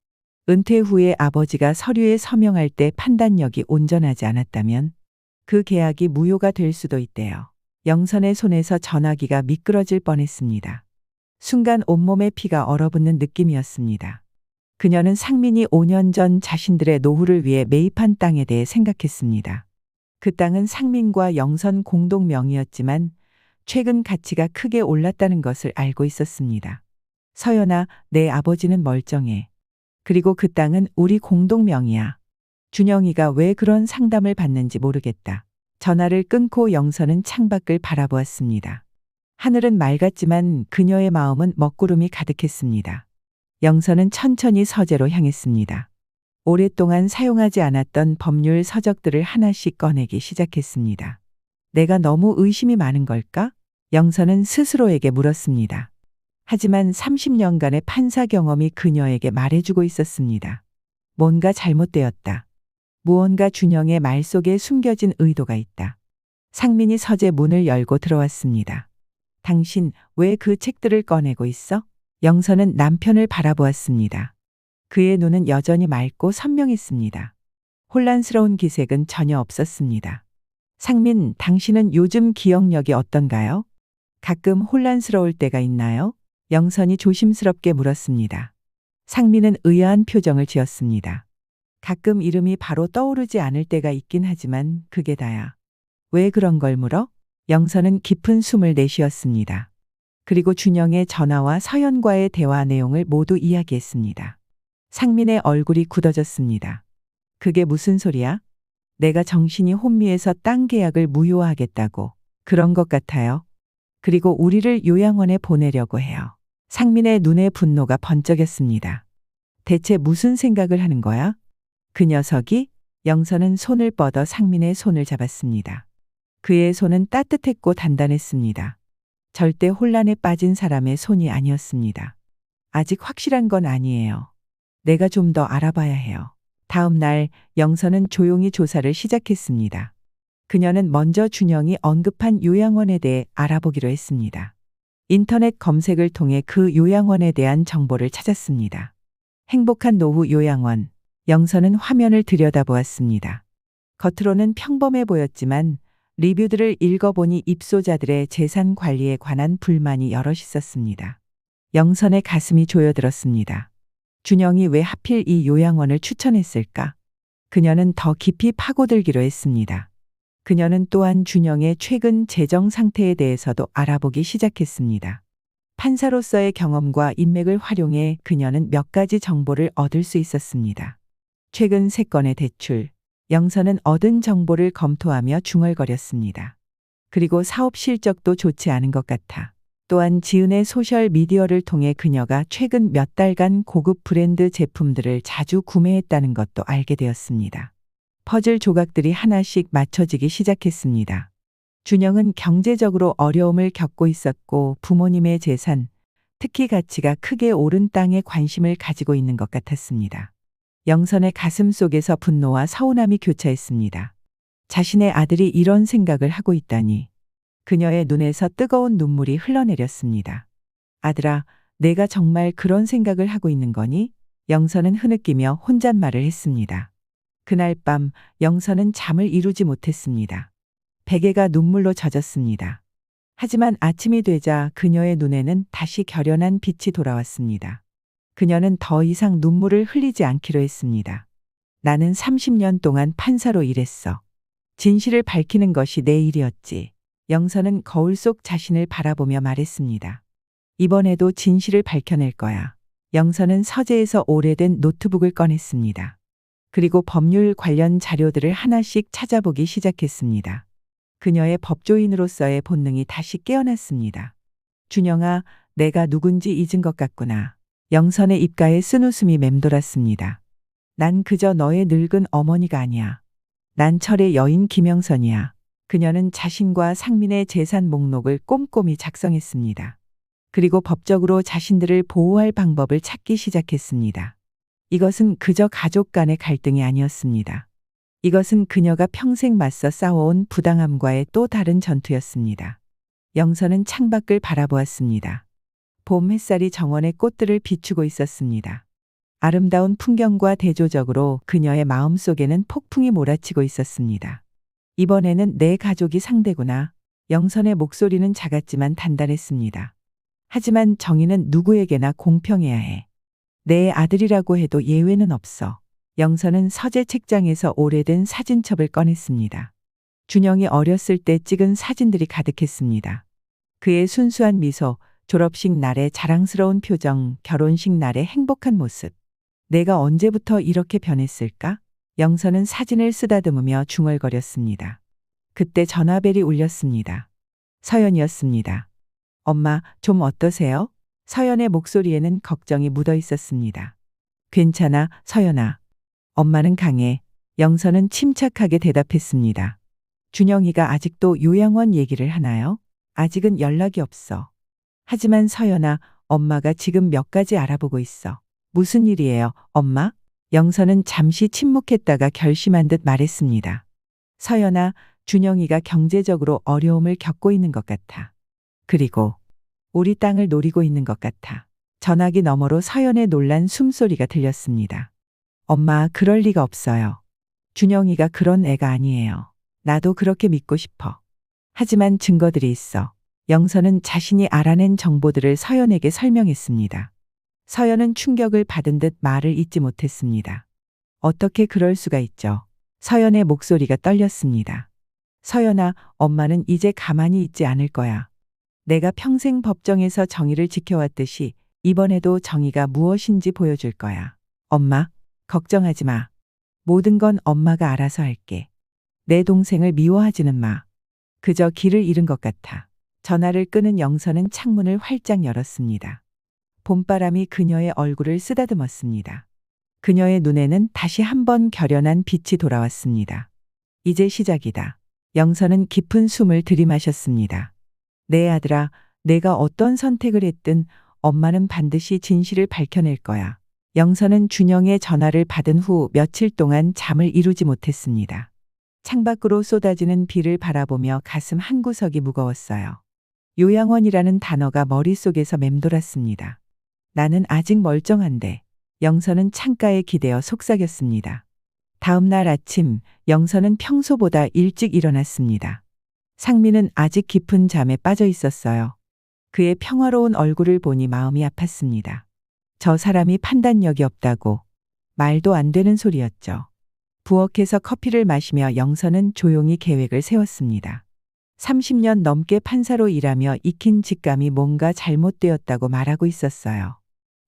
은퇴 후에 아버지가 서류에 서명할 때 판단력이 온전하지 않았다면 그 계약이 무효가 될 수도 있대요. 영선의 손에서 전화기가 미끄러질 뻔했습니다. 순간 온몸에 피가 얼어붙는 느낌이었습니다. 그녀는 상민이 5년 전 자신들의 노후를 위해 매입한 땅에 대해 생각했습니다. 그 땅은 상민과 영선 공동 명의였지만 최근 가치가 크게 올랐다는 것을 알고 있었습니다. 서연아, 내 아버지는 멀쩡해. 그리고 그 땅은 우리 공동 명의야. 준영이가 왜 그런 상담을 받는지 모르겠다. 전화를 끊고 영선은 창밖을 바라보았습니다. 하늘은 맑았지만 그녀의 마음은 먹구름이 가득했습니다. 영선은 천천히 서재로 향했습니다. 오랫동안 사용하지 않았던 법률 서적들을 하나씩 꺼내기 시작했습니다. 내가 너무 의심이 많은 걸까? 영선은 스스로에게 물었습니다. 하지만 30년간의 판사 경험이 그녀에게 말해주고 있었습니다. 뭔가 잘못되었다. 무언가 준영의 말 속에 숨겨진 의도가 있다. 상민이 서재 문을 열고 들어왔습니다. 당신 왜 그 책들을 꺼내고 있어? 영선은 남편을 바라보았습니다. 그의 눈은 여전히 맑고 선명했습니다. 혼란스러운 기색은 전혀 없었습니다. 상민, 당신은 요즘 기억력이 어떤가요? 가끔 혼란스러울 때가 있나요? 영선이 조심스럽게 물었습니다. 상민은 의아한 표정을 지었습니다. 가끔 이름이 바로 떠오르지 않을 때가 있긴 하지만 그게 다야. 왜 그런 걸 물어? 영선은 깊은 숨을 내쉬었습니다. 그리고 준영의 전화와 서연과의 대화 내용을 모두 이야기했습니다. 상민의 얼굴이 굳어졌습니다. 그게 무슨 소리야? 내가 정신이 혼미해서 땅 계약을 무효화하겠다고. 그런 것 같아요. 그리고 우리를 요양원에 보내려고 해요. 상민의 눈에 분노가 번쩍였습니다. 대체 무슨 생각을 하는 거야? 그 녀석이? 영선은 손을 뻗어 상민의 손을 잡았습니다. 그의 손은 따뜻했고 단단했습니다. 절대 혼란에 빠진 사람의 손이 아니었습니다. 아직 확실한 건 아니에요. 내가 좀 더 알아봐야 해요. 다음 날 영선은 조용히 조사를 시작했습니다. 그녀는 먼저 준영이 언급한 요양원에 대해 알아보기로 했습니다. 인터넷 검색을 통해 그 요양원에 대한 정보를 찾았습니다. 행복한 노후 요양원. 영선은 화면을 들여다보았습니다. 겉으로는 평범해 보였지만 리뷰들을 읽어보니 입소자들의 재산 관리에 관한 불만이 여럿 있었습니다. 영선의 가슴이 조여들었습니다. 준영이 왜 하필 이 요양원을 추천했을까? 그녀는 더 깊이 파고들기로 했습니다. 그녀는 또한 준영의 최근 재정 상태에 대해서도 알아보기 시작했습니다. 판사로서의 경험과 인맥을 활용해 그녀는 몇 가지 정보를 얻을 수 있었습니다. 최근 3건의 대출, 영선은 얻은 정보를 검토하며 중얼거렸습니다. 그리고 사업 실적도 좋지 않은 것 같아. 또한 지은의 소셜 미디어를 통해 그녀가 최근 몇 달간 고급 브랜드 제품들을 자주 구매했다는 것도 알게 되었습니다. 퍼즐 조각들이 하나씩 맞춰지기 시작했습니다. 준영은 경제적으로 어려움을 겪고 있었고 부모님의 재산, 특히 가치가 크게 오른 땅에 관심을 가지고 있는 것 같았습니다. 영선의 가슴 속에서 분노와 서운함이 교차했습니다. 자신의 아들이 이런 생각을 하고 있다니. 그녀의 눈에서 뜨거운 눈물이 흘러내렸습니다. 아들아, 내가 정말 그런 생각을 하고 있는 거니? 영선은 흐느끼며 혼잣말을 했습니다. 그날 밤 영선은 잠을 이루지 못했습니다. 베개가 눈물로 젖었습니다. 하지만 아침이 되자 그녀의 눈에는 다시 결연한 빛이 돌아왔습니다. 그녀는 더 이상 눈물을 흘리지 않기로 했습니다. 나는 30년 동안 판사로 일했어. 진실을 밝히는 것이 내 일이었지. 영선은 거울 속 자신을 바라보며 말했습니다. 이번에도 진실을 밝혀낼 거야. 영선은 서재에서 오래된 노트북을 꺼냈습니다. 그리고 법률 관련 자료들을 하나씩 찾아보기 시작했습니다. 그녀의 법조인으로서의 본능이 다시 깨어났습니다. 준영아, 내가 누군지 잊은 것 같구나. 영선의 입가에 쓴웃음이 맴돌았습니다. 난 그저 너의 늙은 어머니가 아니야. 난 철의 여인 김영선이야. 그녀는 자신과 상민의 재산 목록을 꼼꼼히 작성했습니다. 그리고 법적으로 자신들을 보호할 방법을 찾기 시작했습니다. 이것은 그저 가족 간의 갈등이 아니었습니다. 이것은 그녀가 평생 맞서 싸워온 부당함과의 또 다른 전투였습니다. 영선은 창밖을 바라보았습니다. 봄 햇살이 정원의 꽃들을 비추고 있었습니다. 아름다운 풍경과 대조적으로 그녀의 마음속에는 폭풍이 몰아치고 있었습니다. 이번에는 내 가족이 상대구나. 영선의 목소리는 작았지만 단단했습니다. 하지만 정의는 누구에게나 공평해야 해. 내 아들이라고 해도 예외는 없어. 영선은 서재 책장에서 오래된 사진첩을 꺼냈습니다. 준영이 어렸을 때 찍은 사진들이 가득했습니다. 그의 순수한 미소, 졸업식 날의 자랑스러운 표정, 결혼식 날의 행복한 모습. 내가 언제부터 이렇게 변했을까? 영선은 사진을 쓰다듬으며 중얼거렸습니다. 그때 전화벨이 울렸습니다. 서연이었습니다. 엄마, 좀 어떠세요? 서연의 목소리에는 걱정이 묻어 있었습니다. 괜찮아, 서연아. 엄마는 강해. 영선은 침착하게 대답했습니다. 준영이가 아직도 요양원 얘기를 하나요? 아직은 연락이 없어. 하지만 서연아, 엄마가 지금 몇 가지 알아보고 있어. 무슨 일이에요, 엄마? 영선은 잠시 침묵했다가 결심한 듯 말했습니다. 서연아, 준영이가 경제적으로 어려움을 겪고 있는 것 같아. 그리고 우리 땅을 노리고 있는 것 같아. 전화기 너머로 서연의 놀란 숨소리가 들렸습니다. 엄마, 그럴 리가 없어요. 준영이가 그런 애가 아니에요. 나도 그렇게 믿고 싶어. 하지만 증거들이 있어. 영선은 자신이 알아낸 정보들을 서연에게 설명했습니다. 서연은 충격을 받은 듯 말을 잇지 못했습니다. 어떻게 그럴 수가 있죠? 서연의 목소리가 떨렸습니다. 서연아, 엄마는 이제 가만히 있지 않을 거야. 내가 평생 법정에서 정의를 지켜왔듯이 이번에도 정의가 무엇인지 보여줄 거야. 엄마, 걱정하지 마. 모든 건 엄마가 알아서 할게. 내 동생을 미워하지는 마. 그저 길을 잃은 것 같아. 전화를 끄는 영선은 창문을 활짝 열었습니다. 봄바람이 그녀의 얼굴을 쓰다듬었습니다. 그녀의 눈에는 다시 한번 결연한 빛이 돌아왔습니다. 이제 시작이다. 영선은 깊은 숨을 들이마셨습니다. 내 아들아, 내가 어떤 선택을 했든 엄마는 반드시 진실을 밝혀낼 거야. 영선은 준영의 전화를 받은 후 며칠 동안 잠을 이루지 못했습니다. 창밖으로 쏟아지는 비를 바라보며 가슴 한구석이 무거웠어요. 요양원이라는 단어가 머릿속에서 맴돌았습니다. 나는 아직 멀쩡한데. 영선은 창가에 기대어 속삭였습니다. 다음 날 아침, 영선은 평소보다 일찍 일어났습니다. 상민은 아직 깊은 잠에 빠져 있었어요. 그의 평화로운 얼굴을 보니 마음이 아팠습니다. 저 사람이 판단력이 없다고. 말도 안 되는 소리였죠. 부엌에서 커피를 마시며 영선은 조용히 계획을 세웠습니다. 30년 넘게 판사로 일하며 익힌 직감이 뭔가 잘못되었다고 말하고 있었어요.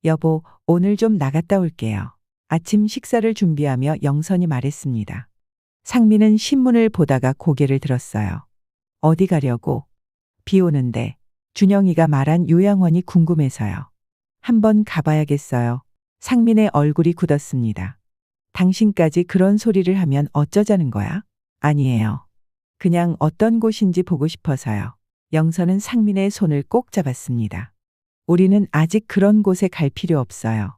여보, 오늘 좀 나갔다 올게요. 아침 식사를 준비하며 영선이 말했습니다. 상민은 신문을 보다가 고개를 들었어요. 어디 가려고? 비 오는데. 준영이가 말한 요양원이 궁금해서요. 한번 가봐야겠어요. 상민의 얼굴이 굳었습니다. 당신까지 그런 소리를 하면 어쩌자는 거야? 아니에요. 그냥 어떤 곳인지 보고 싶어서요. 영선은 상민의 손을 꼭 잡았습니다. 우리는 아직 그런 곳에 갈 필요 없어요.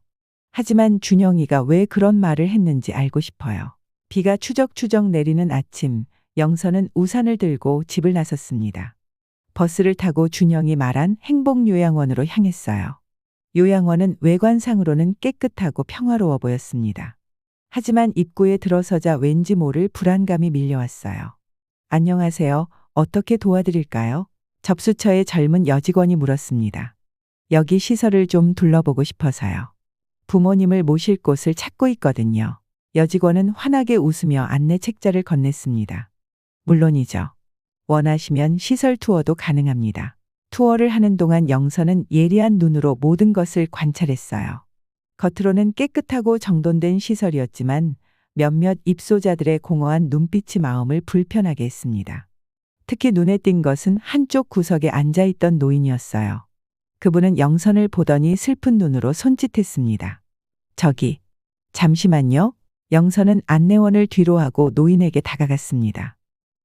하지만 준영이가 왜 그런 말을 했는지 알고 싶어요. 비가 추적추적 내리는 아침, 영선은 우산을 들고 집을 나섰습니다. 버스를 타고 준영이 말한 행복요양원으로 향했어요. 요양원은 외관상으로는 깨끗하고 평화로워 보였습니다. 하지만 입구에 들어서자 왠지 모를 불안감이 밀려왔어요. 안녕하세요. 어떻게 도와드릴까요? 접수처의 젊은 여직원이 물었습니다. 여기 시설을 좀 둘러보고 싶어서요. 부모님을 모실 곳을 찾고 있거든요. 여직원은 환하게 웃으며 안내 책자를 건넸습니다. 물론이죠. 원하시면 시설 투어도 가능합니다. 투어를 하는 동안 영선은 예리한 눈으로 모든 것을 관찰했어요. 겉으로는 깨끗하고 정돈된 시설이었지만 몇몇 입소자들의 공허한 눈빛이 마음을 불편하게 했습니다. 특히 눈에 띈 것은 한쪽 구석에 앉아있던 노인이었어요. 그분은 영선을 보더니 슬픈 눈으로 손짓했습니다. 저기, 잠시만요. 영선은 안내원을 뒤로 하고 노인에게 다가갔습니다.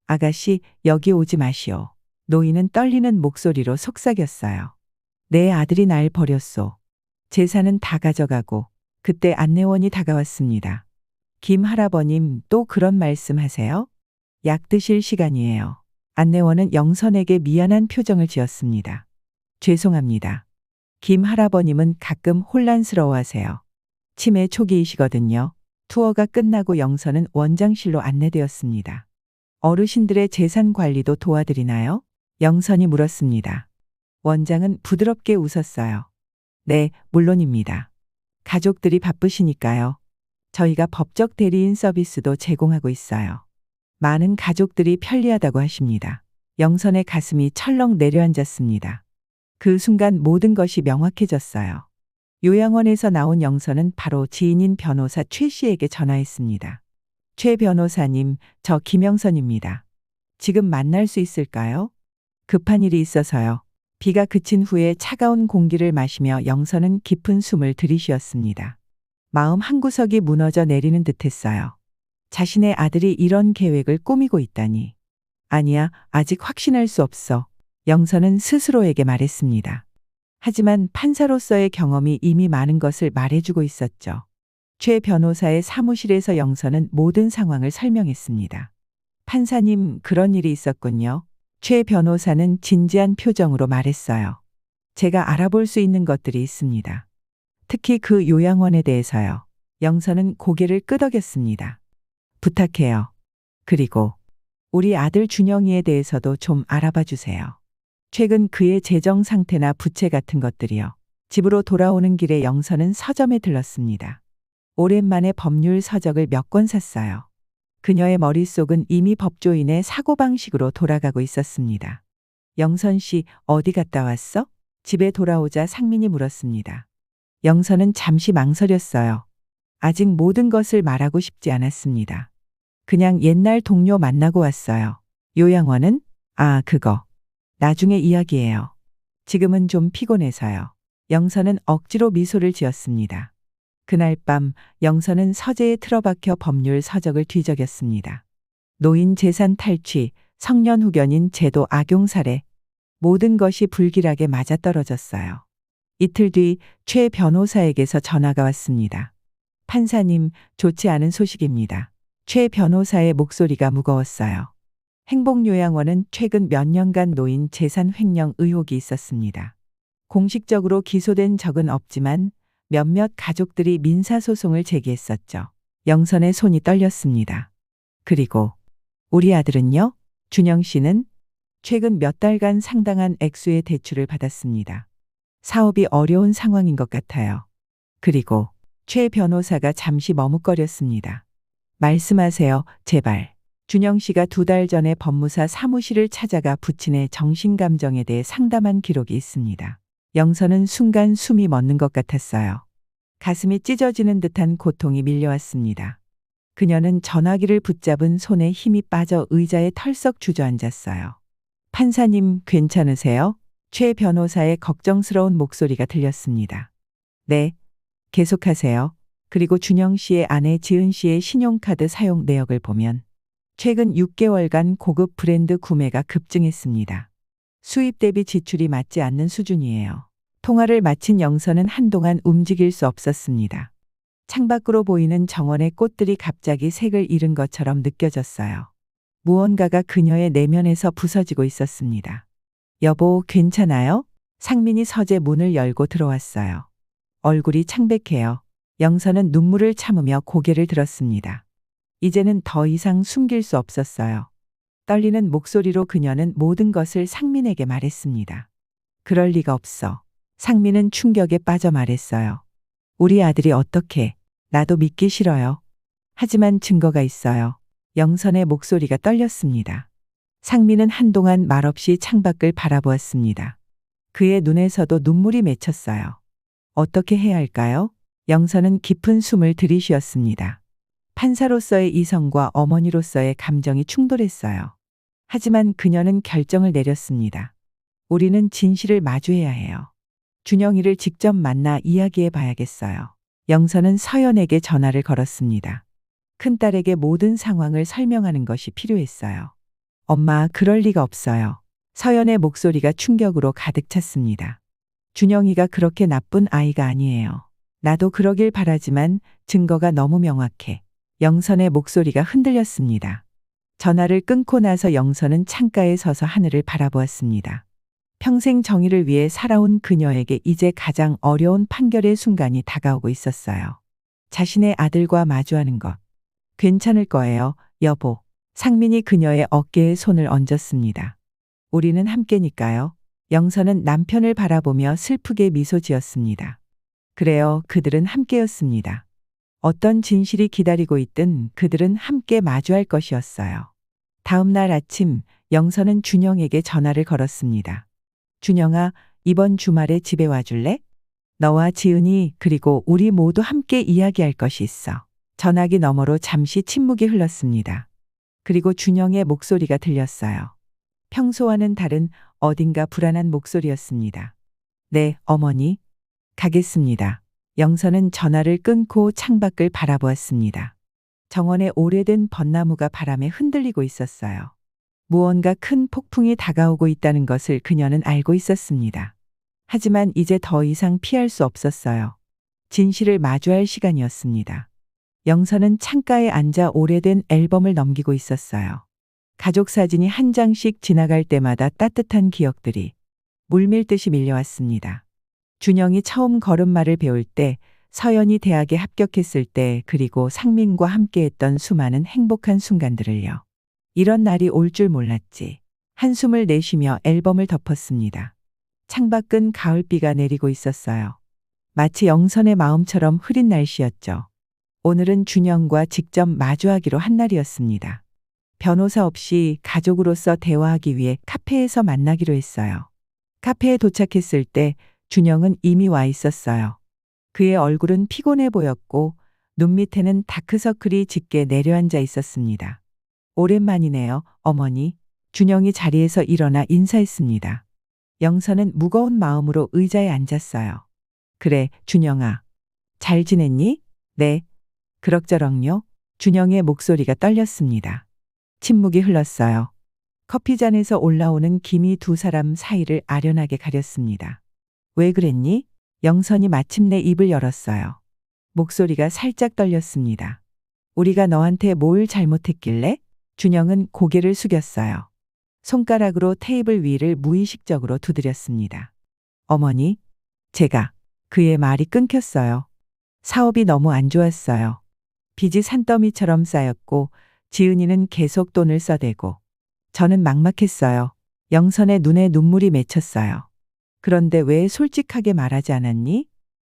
아가씨, 여기 오지 마시오. 노인은 떨리는 목소리로 속삭였어요. 내 아들이 날 버렸소. 재산은 다 가져가고. 그때 안내원이 다가왔습니다. 김 할아버님, 또 그런 말씀 하세요? 약 드실 시간이에요. 안내원은 영선에게 미안한 표정을 지었습니다. 죄송합니다. 김 할아버님은 가끔 혼란스러워하세요. 치매 초기이시거든요. 투어가 끝나고 영선은 원장실로 안내되었습니다. 어르신들의 재산 관리도 도와드리나요? 영선이 물었습니다. 원장은 부드럽게 웃었어요. 네, 물론입니다. 가족들이 바쁘시니까요. 저희가 법적 대리인 서비스도 제공하고 있어요. 많은 가족들이 편리하다고 하십니다. 영선의 가슴이 철렁 내려앉았습니다. 그 순간 모든 것이 명확해졌어요. 요양원에서 나온 영선은 바로 지인인 변호사 최 씨에게 전화했습니다. 최 변호사님, 저 김영선입니다. 지금 만날 수 있을까요? 급한 일이 있어서요. 비가 그친 후에 차가운 공기를 마시며 영선은 깊은 숨을 들이쉬었습니다. 마음 한구석이 무너져 내리는 듯했어요. 자신의 아들이 이런 계획을 꾸미고 있다니. 아니야, 아직 확신할 수 없어. 영선은 스스로에게 말했습니다. 하지만 판사로서의 경험이 이미 많은 것을 말해주고 있었죠. 최 변호사의 사무실에서 영선은 모든 상황을 설명했습니다. 판사님, 그런 일이 있었군요. 최 변호사는 진지한 표정으로 말했어요. 제가 알아볼 수 있는 것들이 있습니다. 특히 그 요양원에 대해서요. 영선은 고개를 끄덕였습니다. 부탁해요. 그리고 우리 아들 준영이에 대해서도 좀 알아봐 주세요. 최근 그의 재정 상태나 부채 같은 것들이요. 집으로 돌아오는 길에 영선은 서점에 들렀습니다. 오랜만에 법률 서적을 몇 권 샀어요. 그녀의 머릿속은 이미 법조인의 사고방식으로 돌아가고 있었습니다. 영선 씨, 어디 갔다 왔어? 집에 돌아오자 상민이 물었습니다. 영선은 잠시 망설였어요. 아직 모든 것을 말하고 싶지 않았습니다. 그냥 옛날 동료 만나고 왔어요. 요양원은? 아, 그거. 나중에 이야기해요. 지금은 좀 피곤해서요. 영선은 억지로 미소를 지었습니다. 그날 밤 영선은 서재에 틀어박혀 법률 서적을 뒤적였습니다. 노인 재산 탈취, 성년 후견인 제도 악용 사례, 모든 것이 불길하게 맞아떨어졌어요. 이틀 뒤 최 변호사에게서 전화가 왔습니다. 판사님, 좋지 않은 소식입니다. 최 변호사의 목소리가 무거웠어요. 행복요양원은 최근 몇 년간 노인 재산 횡령 의혹이 있었습니다. 공식적으로 기소된 적은 없지만 몇몇 가족들이 민사소송을 제기했었죠. 영선의 손이 떨렸습니다. 그리고 우리 아들은요? 준영 씨는 최근 몇 달간 상당한 액수의 대출을 받았습니다. 사업이 어려운 상황인 것 같아요. 그리고 최 변호사가 잠시 머뭇거렸습니다. 말씀하세요, 제발. 준영 씨가 2달 전에 법무사 사무실을 찾아가 부친의 정신감정에 대해 상담한 기록이 있습니다. 영선은 순간 숨이 멎는 것 같았어요. 가슴이 찢어지는 듯한 고통이 밀려왔습니다. 그녀는 전화기를 붙잡은 손에 힘이 빠져 의자에 털썩 주저앉았어요. 판사님, 괜찮으세요? 최 변호사의 걱정스러운 목소리가 들렸습니다. 네, 계속하세요. 그리고 준영 씨의 아내 지은 씨의 신용카드 사용 내역을 보면 최근 6개월간 고급 브랜드 구매가 급증했습니다. 수입 대비 지출이 맞지 않는 수준이에요. 통화를 마친 영선은 한동안 움직일 수 없었습니다. 창밖으로 보이는 정원의 꽃들이 갑자기 색을 잃은 것처럼 느껴졌어요. 무언가가 그녀의 내면에서 부서지고 있었습니다. 여보, 괜찮아요? 상민이 서재 문을 열고 들어왔어요. 얼굴이 창백해요. 영선은 눈물을 참으며 고개를 들었습니다. 이제는 더 이상 숨길 수 없었어요. 떨리는 목소리로 그녀는 모든 것을 상민에게 말했습니다. 그럴 리가 없어. 상민은 충격에 빠져 말했어요. 우리 아들이 어떻게? 나도 믿기 싫어요. 하지만 증거가 있어요. 영선의 목소리가 떨렸습니다. 상민은 한동안 말없이 창밖을 바라보았습니다. 그의 눈에서도 눈물이 맺혔어요. 어떻게 해야 할까요? 영선은 깊은 숨을 들이쉬었습니다. 판사로서의 이성과 어머니로서의 감정이 충돌했어요. 하지만 그녀는 결정을 내렸습니다. 우리는 진실을 마주해야 해요. 준영이를 직접 만나 이야기해 봐야겠어요. 영선은 서연에게 전화를 걸었습니다. 큰딸에게 모든 상황을 설명하는 것이 필요했어요. 엄마, 그럴 리가 없어요. 서연의 목소리가 충격으로 가득 찼습니다. 준영이가 그렇게 나쁜 아이가 아니에요. 나도 그러길 바라지만 증거가 너무 명확해. 영선의 목소리가 흔들렸습니다. 전화를 끊고 나서 영선은 창가에 서서 하늘을 바라보았습니다. 평생 정의를 위해 살아온 그녀에게 이제 가장 어려운 판결의 순간이 다가오고 있었어요. 자신의 아들과 마주하는 것. 괜찮을 거예요, 여보. 상민이 그녀의 어깨에 손을 얹었습니다. 우리는 함께니까요. 영선은 남편을 바라보며 슬프게 미소 지었습니다. 그래요, 그들은 함께였습니다. 어떤 진실이 기다리고 있든 그들은 함께 마주할 것이었어요. 다음 날 아침, 영선은 준영에게 전화를 걸었습니다. 준영아, 이번 주말에 집에 와줄래? 너와 지은이 그리고 우리 모두 함께 이야기할 것이 있어. 전화기 너머로 잠시 침묵이 흘렀습니다. 그리고 준영의 목소리가 들렸어요. 평소와는 다른 어딘가 불안한 목소리였습니다. 네, 어머니. 가겠습니다. 영선은 전화를 끊고 창밖을 바라보았습니다. 정원의 오래된 벚나무가 바람에 흔들리고 있었어요. 무언가 큰 폭풍이 다가오고 있다는 것을 그녀는 알고 있었습니다. 하지만 이제 더 이상 피할 수 없었어요. 진실을 마주할 시간이었습니다. 영선은 창가에 앉아 오래된 앨범을 넘기고 있었어요. 가족 사진이 한 장씩 지나갈 때마다 따뜻한 기억들이 물밀듯이 밀려왔습니다. 준영이 처음 걸음마를 배울 때, 서연이 대학에 합격했을 때, 그리고 상민과 함께했던 수많은 행복한 순간들을요. 이런 날이 올 줄 몰랐지. 한숨을 내쉬며 앨범을 덮었습니다. 창밖은 가을비가 내리고 있었어요. 마치 영선의 마음처럼 흐린 날씨였죠. 오늘은 준영과 직접 마주하기로 한 날이었습니다. 변호사 없이 가족으로서 대화하기 위해 카페에서 만나기로 했어요. 카페에 도착했을 때 준영은 이미 와 있었어요. 그의 얼굴은 피곤해 보였고 눈 밑에는 다크서클이 짙게 내려앉아 있었습니다. 오랜만이네요, 어머니. 준영이 자리에서 일어나 인사했습니다. 영선은 무거운 마음으로 의자에 앉았어요. 그래, 준영아. 잘 지냈니? 네. 그럭저럭요. 준영의 목소리가 떨렸습니다. 침묵이 흘렀어요. 커피잔에서 올라오는 김이 두 사람 사이를 아련하게 가렸습니다. 왜 그랬니? 영선이 마침내 입을 열었어요. 목소리가 살짝 떨렸습니다. 우리가 너한테 뭘 잘못했길래? 준영은 고개를 숙였어요. 손가락으로 테이블 위를 무의식적으로 두드렸습니다. 어머니, 제가. 그의 말이 끊겼어요. 사업이 너무 안 좋았어요. 빚이 산더미처럼 쌓였고 지은이는 계속 돈을 써대고 저는 막막했어요. 영선의 눈에 눈물이 맺혔어요. 그런데 왜 솔직하게 말하지 않았니?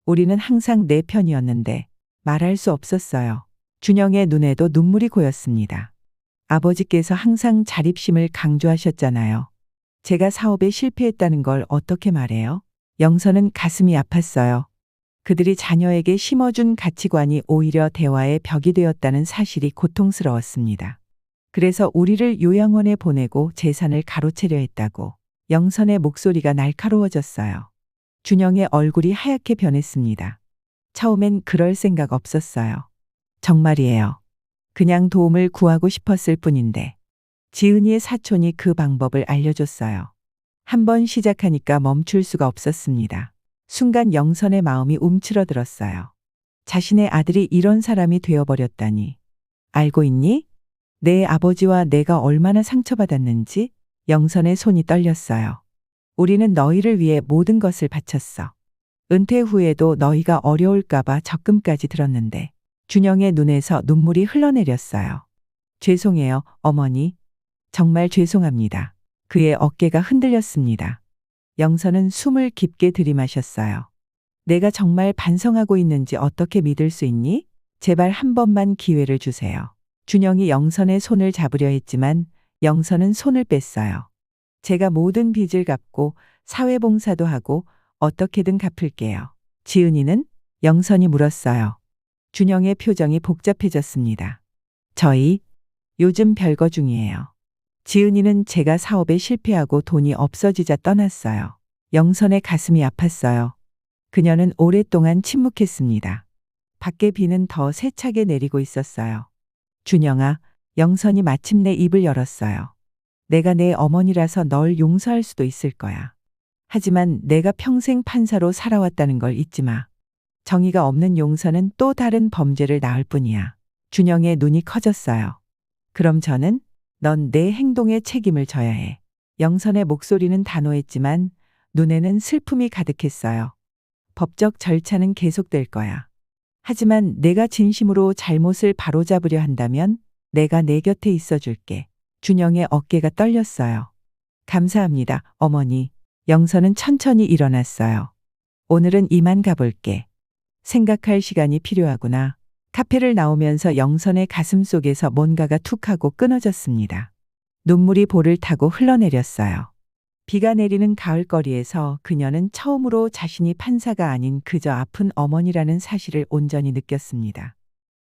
우리는 항상 내 편이었는데 말할 수 없었어요. 준영의 눈에도 눈물이 고였습니다. 아버지께서 항상 자립심을 강조하셨잖아요. 제가 사업에 실패했다는 걸 어떻게 말해요? 영선은 가슴이 아팠어요. 그들이 자녀에게 심어준 가치관이 오히려 대화의 벽이 되었다는 사실이 고통스러웠습니다. 그래서 우리를 요양원에 보내고 재산을 가로채려 했다고. 영선의 목소리가 날카로워졌어요. 준영의 얼굴이 하얗게 변했습니다. 처음엔 그럴 생각 없었어요. 정말이에요. 그냥 도움을 구하고 싶었을 뿐인데. 지은이의 사촌이 그 방법을 알려줬어요. 한번 시작하니까 멈출 수가 없었습니다. 순간 영선의 마음이 움츠러들었어요. 자신의 아들이 이런 사람이 되어버렸다니. 알고 있니? 내 아버지와 내가 얼마나 상처받았는지? 영선의 손이 떨렸어요. 우리는 너희를 위해 모든 것을 바쳤어. 은퇴 후에도 너희가 어려울까봐 적금까지 들었는데. 준영의 눈에서 눈물이 흘러내렸어요. 죄송해요, 어머니. 정말 죄송합니다. 그의 어깨가 흔들렸습니다. 영선은 숨을 깊게 들이마셨어요. 내가 정말 반성하고 있는지 어떻게 믿을 수 있니? 제발 한 번만 기회를 주세요. 준영이 영선의 손을 잡으려 했지만 영선은 손을 뺐어요. 제가 모든 빚을 갚고 사회봉사도 하고 어떻게든 갚을게요. 지은이는? 영선이 물었어요. 준영의 표정이 복잡해졌습니다. 저희 요즘 별거 중이에요. 지은이는 제가 사업에 실패하고 돈이 없어지자 떠났어요. 영선의 가슴이 아팠어요. 그녀는 오랫동안 침묵했습니다. 밖에 비는 더 세차게 내리고 있었어요. 준영아, 영선이 마침내 입을 열었어요. 내가 내 어머니라서 널 용서할 수도 있을 거야. 하지만 내가 평생 판사로 살아왔다는 걸 잊지 마. 정의가 없는 용서는 또 다른 범죄를 낳을 뿐이야. 준영의 눈이 커졌어요. 그럼 저는? 넌 내 행동에 책임을 져야 해. 영선의 목소리는 단호했지만 눈에는 슬픔이 가득했어요. 법적 절차는 계속될 거야. 하지만 내가 진심으로 잘못을 바로잡으려 한다면 내가 내 곁에 있어줄게. 준영의 어깨가 떨렸어요. 감사합니다, 어머니. 영선은 천천히 일어났어요. 오늘은 이만 가볼게. 생각할 시간이 필요하구나. 카페를 나오면서 영선의 가슴 속에서 뭔가가 툭 하고 끊어졌습니다. 눈물이 볼을 타고 흘러내렸어요. 비가 내리는 가을거리에서 그녀는 처음으로 자신이 판사가 아닌 그저 아픈 어머니라는 사실을 온전히 느꼈습니다.